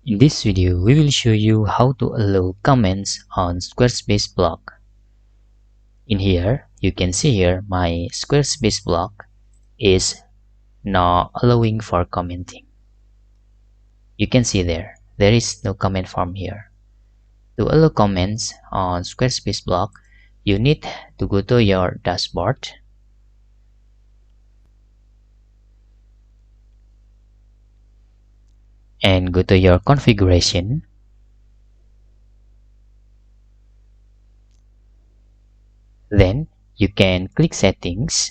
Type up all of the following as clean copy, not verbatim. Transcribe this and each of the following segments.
In this video, we will show you how to allow comments on Squarespace blog. In here, you can see here my Squarespace blog is now allowing for commenting. You can see there is no comment form here. To allow comments on Squarespace blog, you need to go to your dashboard and go to your configuration. Then you can click settings.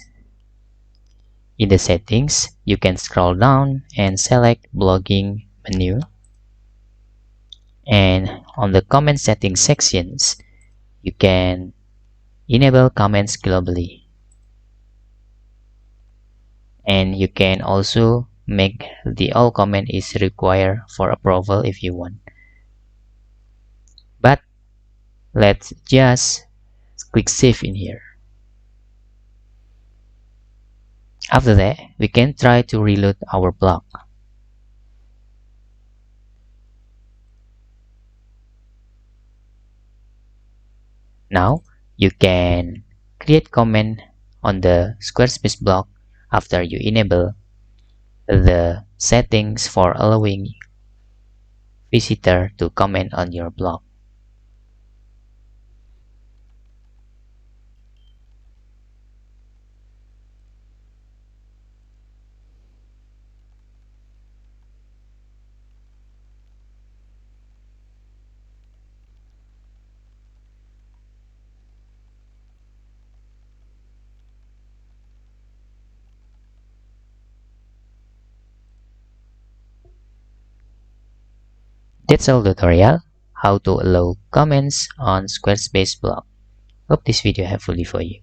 In the settings, you can scroll down and select blogging menu. And on the comment settings sections, you can enable comments globally. And you can also make the all comment is required for approval if you want. But let's just click save in here. After that, we can try to reload our blog. Now you can create comment on the Squarespace blog after you enable the settings for allowing visitor to comment on your blog. That's all tutorial how to allow comments on Squarespace blog. Hope this video helpful for you.